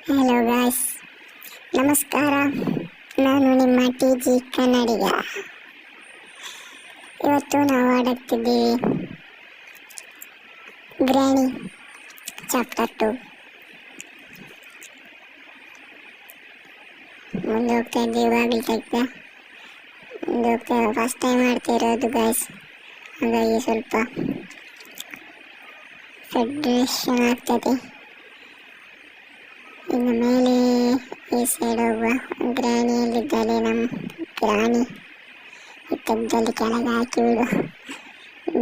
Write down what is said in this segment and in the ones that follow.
Hello guys, ನಮಸ್ಕಾರ. ನಾನು ನಿಮ್ಮ TG ಕನ್ನಡಿಗ. ಇವತ್ತು ನಾವು ಆಡುತ್ತಿದ್ದೀವಿ ಗ್ರಾನಿ ಚಾಪ್ಟರ್ 2. ಮುಂದೆ ಹೋಗ್ತಾ ಇದ್ದೀವಿ. ಬಾಗಿಲು ತೆಗ್ದ ಮುಂದೆ ಹೋಗ್ತಾ ಫಸ್ಟ್ ಟೈಮ್ ಆಡ್ತಿರೋದು ಗಾಯ್ಸ್, ಹಾಗಾಗಿ ಸ್ವಲ್ಪ ಫೆಡ್ರೇಷನ್ ಆಗ್ತದೆ. ಇನ್ನು ಮೇಲೆ ಈ ಸೈಡ್ ಹೋಗುವ. ಗ್ರಾನಿಯಲ್ಲಿದ್ದಾಳೆ ನಮ್ಮ ಗ್ರಾನಿ. ಇತ್ತದ್ದಲ್ಲಿ ಕೆಳಗೆ ಹಾಕಿ ಬಿಡು.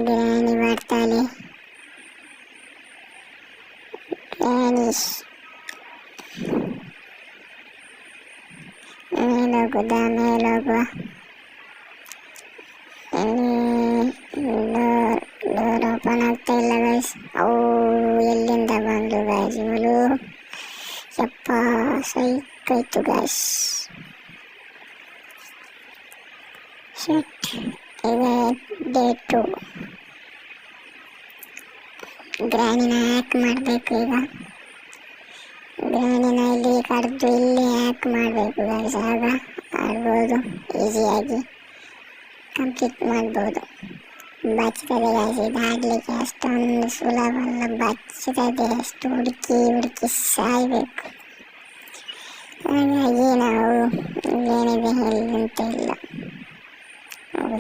ಗ್ರಾನಿ ಮಾಡ್ತಾಳೆ. ಗ್ರಾನಿಶ್ ಮೇಲೋಗುದ ಮೇಲೋಗುವ. ಡೋರ್ ಓಪನ್ ಆಗ್ತಾ ಇಲ್ಲ ಗೈಸ್. ಅವು ಎಲ್ಲಿಂದ ಬಂದು ಗೈಸ್ ಇವಳು? ಯಪ್ಪ, ಸೈಕಾಯ್ತು ಗೈಸ್. ಶಟ್, ಇದೆ ಡೇ 2. ಗ್ರಾನಿನ ಹ್ಯಾಕ್ ಮಾಡಬೇಕು ಈಗ. ಗ್ರಾನಿನ ಇಲ್ಲಿ ಕರೆದು ಇಲ್ಲಿ ಹ್ಯಾಕ್ ಮಾಡಬೇಕು ಗೈಸ್. ಆಗ ಆಡ್ಬೋದು, ಈಸಿಯಾಗಿ ಕಂಪ್ಲೀಟ್ ಮಾಡ್ಬೋದು. ಬಚ್ತದೆ ಗೈಸ್, ಇದು ಆಡಲಿಕ್ಕೆ ಅಷ್ಟೊಂದು ಸುಲಭ ಅಲ್ಲ. ಬಚ್ತದೆ, ಅಷ್ಟು ಹುಡುಕಿ ಹುಡುಕಿ ಸಾಯ್ಬೇಕು. ಹಾಗಾಗಿ ನಾವು ಏನಿದೆ ಎಲ್ಲಿಂತ ಇಲ್ಲ.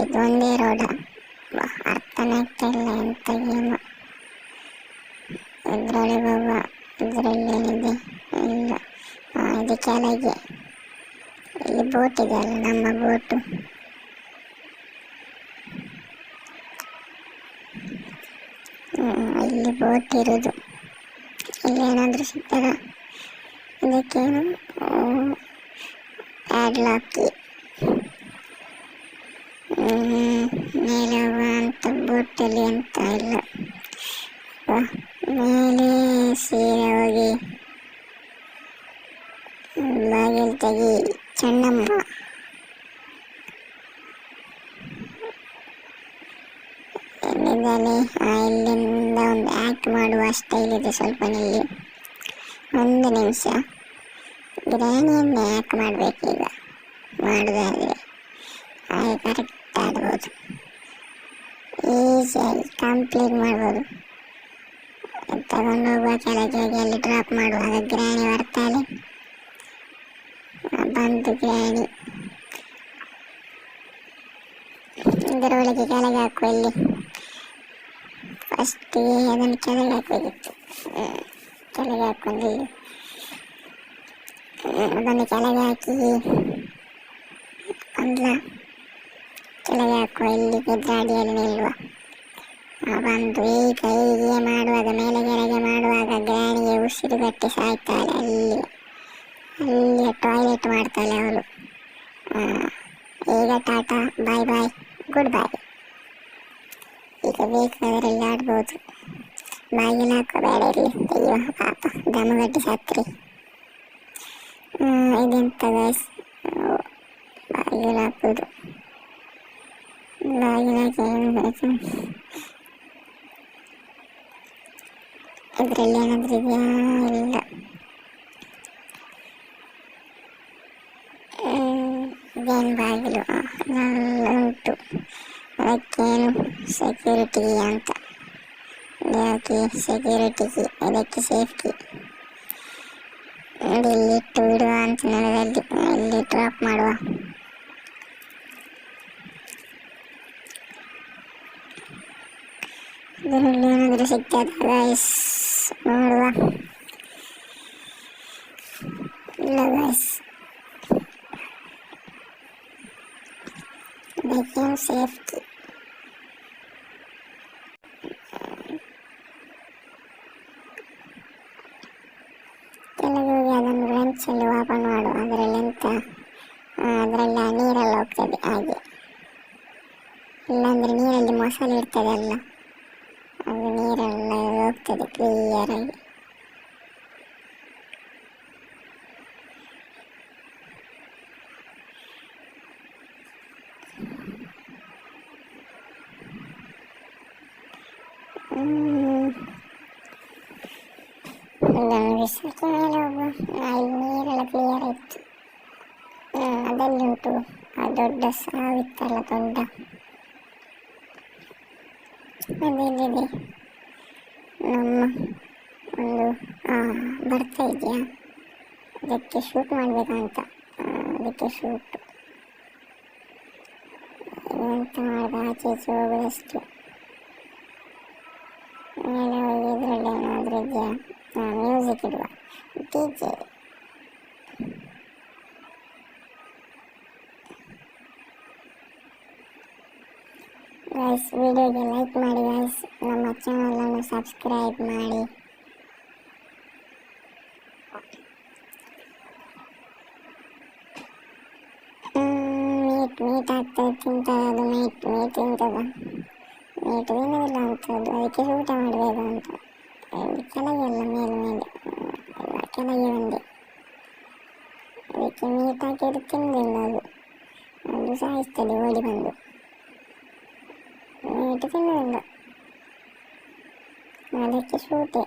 ಇದೊಂದೇ ರೋಡ, ಅರ್ಥನೇ ಆಗ್ತಾ ಇಲ್ಲ ಎಂತ ಗೇಮು. ಇದ್ರೊಳಗೆ ಹೋಗುವ. ಇದರಲ್ಲಿ ಏನಿದೆ ಇಲ್ಲ. ಇದು ಕೆಳಗೆ ಇಲ್ಲಿ ಬೋಟ್ ಇದೆ ಅಲ್ಲ, ನಮ್ಮ ಬೋಟು. ಇಲ್ಲಿ ಬೋಟ್ ಇರೋದು. ಇಲ್ಲಿ ಏನಾದರೂ ಸಿಗ್ತದ? ಇದಕ್ಕೇನು ಪ್ಯಾಡ್ಲಾಕಿ ಮೇಲೆ ಹೋಗುವಂಥ ಬೋಟಲ್ಲಿ ಅಂತ ಇಲ್ಲ. ಮೇಲೆ ಸೀರೆ ಹೋಗಿ ಬಾಗಿಲು ತೆಗಿ ಚೆನ್ನಮ್ಮ. ಎಲ್ಲಿದ್ದಾನೆ? ಇಲ್ಲಿಂದ ಒಂದು ಹ್ಯಾಕ್ ಮಾಡುವ ಸ್ಟೈಲ್ ಇದೆ ಸ್ವಲ್ಪ. ಇಲ್ಲಿ 1 ನಿಮಿಷ. ಗ್ರಾನಿಯನ್ನು ಹ್ಯಾಕ್ ಮಾಡಬೇಕೀಗ. ಮಾಡೋದಾದರೆ ಹಾಗೆ ಕರೆಕ್ಟ್ ಆಡ್ಬೋದು, ಈಸಿಯಾಗಿ ಕಂಪ್ಲೀಟ್ ಮಾಡ್ಬೋದು. ತಗೊಂಡು ಹೋಗುವ ಕೆಳಗೆ ಹೋಗಿ ಅಲ್ಲಿ ಡ್ರಾಪ್ ಮಾಡುವಾಗ ಗ್ರಾನಿ ಬರ್ತಾಳೆ. ಬಂತು ಗ್ರಾನಿ. ಇದರೊಳಗೆ ಕೆಳಗೆ ಹಾಕುವ. ಇಲ್ಲಿ ಫಸ್ಟಿಗೆ ಅದನ್ನು ಕೆಳಗೆ ಹಾಕಬೇಕಿತ್ತು. ಕೆಳಗೆ ಹಾಕೊಂಡು ಅದನ್ನು ಕೆಳಗೆ ಹಾಕಿ ಅಂದ್ಲ ಕೆಳಗೆ ಹಾಕುವ. ಇಲ್ಲಿಗೆ ಗಾಡಿಯಲ್ಲಿ ನಿಲ್ಲುವ. ಬಂದು ಈಗ ಹೀಗೆ ಮಾಡುವಾಗ, ಮೇಲೆ ಕೆಳಗೆ ಮಾಡುವಾಗ ಗ್ರಾನಿಗೆ ಉಸಿರುಗಟ್ಟಿ ಸಾಯ್ತಾಳೆ. ಅಲ್ಲಿ ಟಾಯ್ಲೆಟ್ ಮಾಡ್ತಾಳೆ ಅವಳು. ಈಗ ಟಾಟಾ, ಬಾಯ್ ಬಾಯ್, ಗುಡ್ ಬಾಯ್. ಈಗ ಬೇಕಾದ್ರಲ್ಲಿ ಆಡ್ಬೋದು. ಬಾಗಿಲು ಹಾಕೋಬೇಡ ಇರಲಿ. ಅಯ್ಯೋ ಪಾಪ, ದಮಗಟ್ಟಿ ಸತ್ರಿ. ಇದೆಂತ ಗೈಸ್, ಬಾಗಿಲು ಹಾಕೋದು. ಬಾಗಿಲು ಹಾಕಿ ಇದರಲ್ಲಿ ಏನಾದರೂ ಇದೆಯಾ? ಇಲ್ಲ. ಇದೇನು ಬಾಗಿಲು? ಎಲ್ಲ ಉಂಟು. ಅದಕ್ಕೇನು ಸೆಕ್ಯೂರಿಟಿ ಅಂತ. ಇದಕ್ಕೆ ಸೆಕ್ಯೂರಿಟಿ ಕೀ, ಇದಕ್ಕೆ ಸೇಫ್ಟಿ. ಇಲ್ಲಿ ಇಟ್ಟು ಬಿಡುವ ಅಂತ ನೆಲದಲ್ಲಿ. ಇಲ್ಲಿ ಡ್ರಾಪ್ ಮಾಡುವ. ಇದರಲ್ಲಿ ಏನಾದರೂ ಸಿಗ್ತದೆ ಗೈಸ್, ನೋಡುವ. ಇಲ್ಲ ಗೈಸ್, ಇದಕ್ಕೇನು ಸೇಫ್ಟಿ. ಕೆಳಗೆ ಹೋಗಿ ಅದನ್ನು ರೆಂಚಲ್ಲಿ ಓಪನ್ ಮಾಡುವ. ಅದರಲ್ಲಿ ಎಂತ, ಅದರಲ್ಲಿ ನೀರೆಲ್ಲ ಹೋಗ್ತದೆ ಹಾಗೆ. ಇಲ್ಲಾಂದರೆ ನೀರಲ್ಲಿ ಮೊಸಳೆ ಇರ್ತದೆ ಅಲ್ಲ, ಅದು ನೀರೆಲ್ಲ ಹೋಗ್ತದೆ ಕ್ಲಿಯರ್ ಆಗಿ. ಇದನ್ನು ಬಿಸಾಕಿ ಮೇಲೆ ಹೋಗುವ. ಅಲ್ಲಿ ನೀರೆಲ್ಲ ಕ್ಲಿಯರ್ ಇತ್ತು. ಅದಲ್ಲಿ ಉಂಟು ಆ ದೊಡ್ಡ ಸಾವಿತ್ತಲ್ಲ, ದೊಡ್ಡ ಅದಿಲ್ಲಿದೆ ನಮ್ಮ ಒಂದು ಬರ್ತಾ ಇದೆಯಾ, ಅದಕ್ಕೆ ಶೂಟ್ ಮಾಡಬೇಕಂತ. ಅದಕ್ಕೆ ಶೂಟ್ ಎಂತ ಮಾಡಿದ ಆಚೆ ಈಚೆ ಹೋಗೋದಷ್ಟು. ಮೇಲೆ ಹೋಗಿ ಇದರಲ್ಲಿ ಏನಾದರೂ ಇದೆಯಾ, ಮ್ಯೂಸಿಕ್ ಇಡುವ, DJ. ಗೈಸ್, ವಿಡಿಯೋಗೆ ಲೈಕ್ ಮಾಡಿ ಗೈಸ್, ನಮ್ಮ ಚಾನಲನ್ನು ಸಬ್ಸ್ಕ್ರೈಬ್ ಮಾಡಿ. ಮೀಟ್ ಆಗ್ತದೆ, ತಿಂತದೆ ಅದು. ಮೀಟ್ ತಿಂತದ, ಮೀಟ್ ತಿನ್ನೋದಿಲ್ಲ ಅಂತದ್ದು, ಅದಕ್ಕೆ ಊಟ ಮಾಡಬೇಕು ಅಂತ. ಕೆಳಗೆ ಎಲ್ಲ ಮೇಲೆ ಮೇಲೆ ಎಲ್ಲ ಕೆಳಗೆ ಬಂದೆ, ಅದಕ್ಕೆ ಮೀಟ್ ಹಾಕಿದ್ರೆ ತಿನ್ನೋದಿಲ್ಲ ಅದು. ಅದು ಸಾಯಿಸ್ತದೆ ಓಡಿ ಬಂದು. ಮೀಟ್ ತಿನ್ನೋದಿಲ್ಲ, ಅದಕ್ಕೆ ಶೂಟೆ.